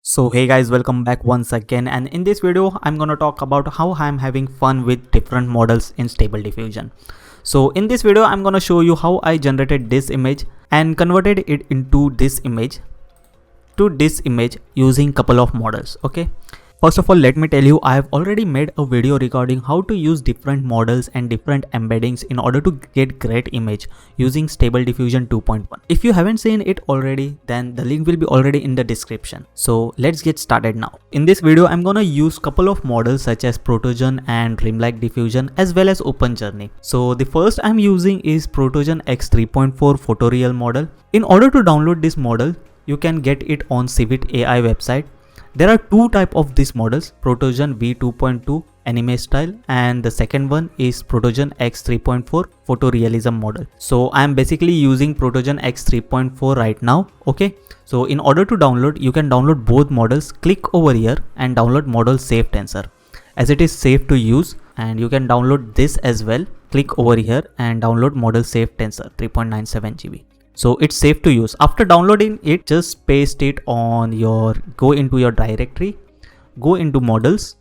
So hey guys, welcome back once again, and in this video I'm gonna talk about how I'm having fun with different models in Stable Diffusion. So in this video I'm gonna show you how I generated this image and converted it into this image using couple of models. Okay, first of all, let me tell you, I have already made a video regarding how to use different models and different embeddings in order to get great image using Stable Diffusion 2.1. If you haven't seen it already, then the link will be already in the description. So let's get started now. In this video, I'm gonna use couple of models such as Protogen and Dreamlike Diffusion as well as Open Journey. So the first I'm using is Protogen X3.4 Photoreal model. In order to download this model, you can get it on Civit AI website. There are two types of these models, Protogen V2.2 anime style and the second one is Protogen X3.4 photorealism model. So I am basically using Protogen X3.4 right now. Okay, so in order to download, you can download both models. Click over here and download model safe tensor as it is safe to use, and you can download this as well. Click over here and download model safe tensor 3.97 GB. So it's safe to use. After downloading it, just paste it on go into your directory, go into models,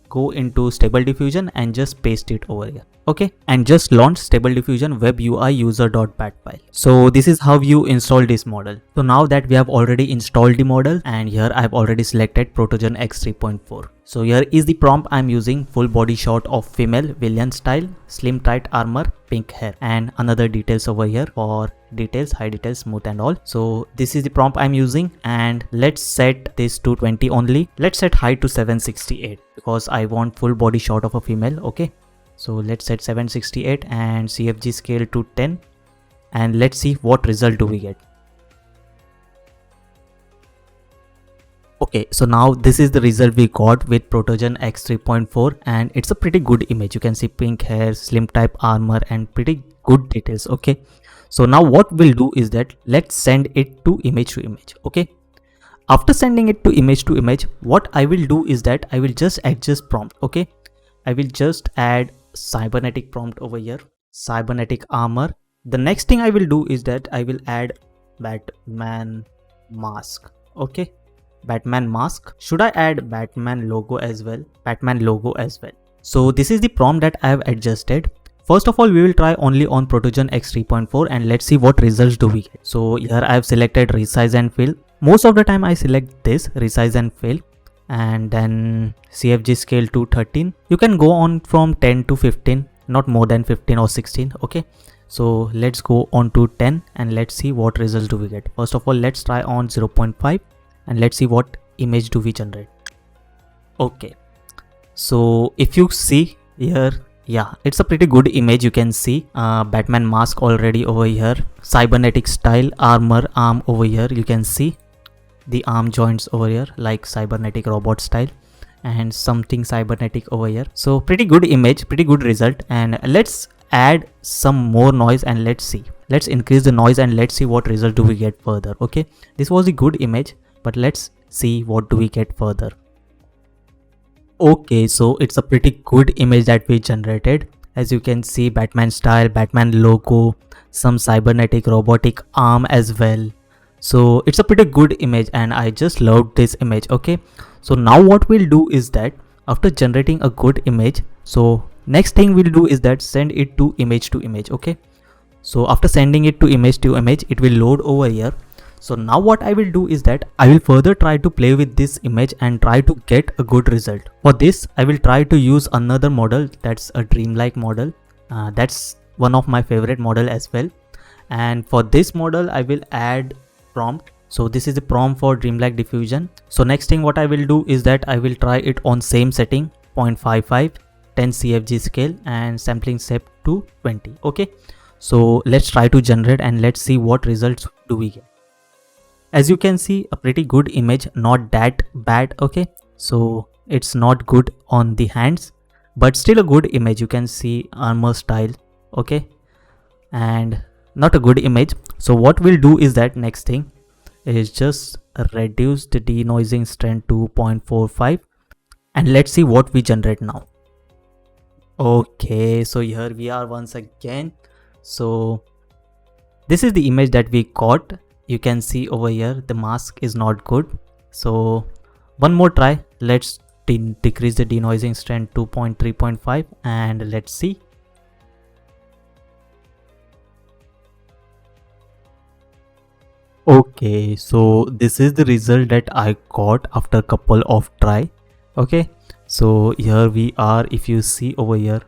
go into Stable Diffusion and just paste it over here. Okay, and just launch Stable Diffusion web UI user.bat file. So this is how you install this model. So now that we have already installed the model, and here I've already selected Protogen X3.4. So here is the prompt I'm using: full body shot of female villain style, slim tight armor, pink hair, and another details over here for details, high details, smooth and all. So this is the prompt I'm using, and let's set this to 20 only. Let's set height to 768 because I want full body shot of a female. Okay, so let's set 768 and CFG scale to 10, and let's see what result do we get. Okay, so now this is the result we got with Protogen X3.4, and it's a pretty good image. You can see pink hair, slim type armor and pretty good details. Okay, so now what we'll do is that let's send it to image. Okay, after sending it to image, what I will do is that I will just adjust prompt. Okay, I will just add cybernetic prompt over here, cybernetic armor. The next thing I will do is that I will add Batman mask. Okay, Batman mask. Should I add Batman logo as well? Batman logo as well. So this is the prompt that I have adjusted. First of all, we will try only on Protogen X3.4 and let's see what results do we get. So here I have selected resize and fill. Most of the time I select this resize and fill, and then CFG scale to 13. You can go on from 10 to 15, not more than 15 or 16. Okay, so let's go on to 10 and let's see what results do we get. First of all, let's try on 0.5 and let's see what image do we generate. Okay, so if you see here, yeah, it's a pretty good image. You can see Batman mask already over here, cybernetic style armor arm over here. You can see the arm joints over here like cybernetic robot style, and something cybernetic over here. So pretty good image, pretty good result. And let's add some more noise and let's see. Let's increase the noise and let's see what result do we get further. Okay, this was a good image, but let's see what do we get further. Okay, so it's a pretty good image that we generated. As you can see, Batman style, Batman logo, some cybernetic robotic arm as well. So it's a pretty good image and I just loved this image. Okay, so now what we'll do is that after generating a good image, so next thing we'll do is that send it to image. Okay, so after sending it to image, it will load over here. So now what I will do is that I will further try to play with this image and try to get a good result. For this, I will try to use another model, that's a Dreamlike model. That's one of my favorite model as well. And for this model, I will add prompt. So this is the prompt for Dreamlike Diffusion. So next thing what I will do is that I will try it on same setting, 0.55, 10 CFG scale and sampling set to 20. Okay, so let's try to generate and let's see what results do we get. As you can see, a pretty good image, not that bad. Okay, so it's not good on the hands, but still a good image. You can see armor style. Okay, and not a good image. So what we'll do is that next thing is just reduce the denoising strength to 0.45 and let's see what we generate now. Okay, so here we are once again. So this is the image that we got. You can see over here the mask is not good, So one more try. Let's decrease the denoising strength to 3.5 and let's see. Okay, so this is the result that I got after couple of try. Okay, so here we are. If you see over here,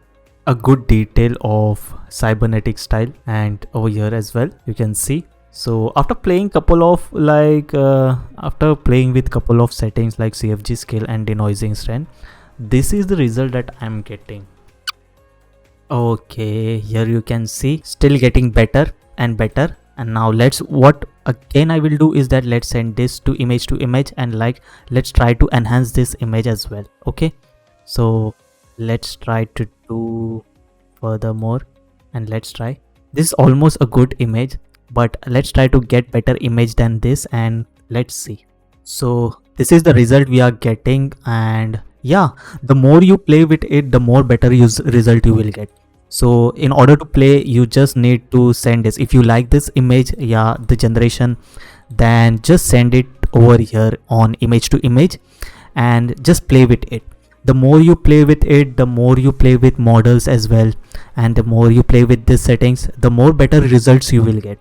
a good detail of cybernetic style, and over here as well you can see. So after playing couple of after playing with couple of settings like CFG scale and denoising strength, this is the result that I'm getting. Okay, here you can see still getting better and better. And now what again I will do is that let's send this to image and let's try to enhance this image as well. Okay, so let's try to do furthermore, and let's try. This is almost a good image, but let's try to get better image than this, and let's see. So this is the result we are getting, and yeah, the more you play with it, the more better result you will get. So in order to play, you just need to send this. If you like this image, yeah, the generation, then just send it over here on image and just play with it. The more you play with it, the more you play with models as well, and the more you play with these settings, the more better results you will get.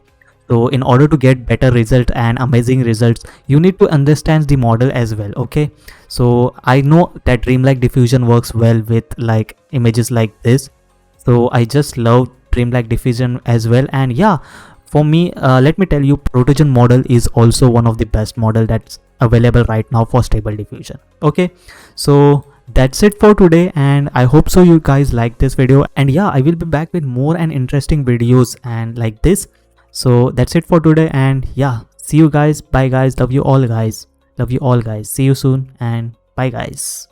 So in order to get better result and amazing results, you need to understand the model as well. Okay, so I know that Dreamlike Diffusion works well with like images like this, so I just love Dreamlike Diffusion as well. And yeah, for me, let me tell you, Protogen model is also one of the best model that's available right now for Stable Diffusion. Okay, so that's it for today, and I hope so you guys like this video. And yeah, I will be back with more and interesting videos and like this. So that's it for today, and yeah, see you guys. Bye guys. Love you all guys. See you soon, and bye guys.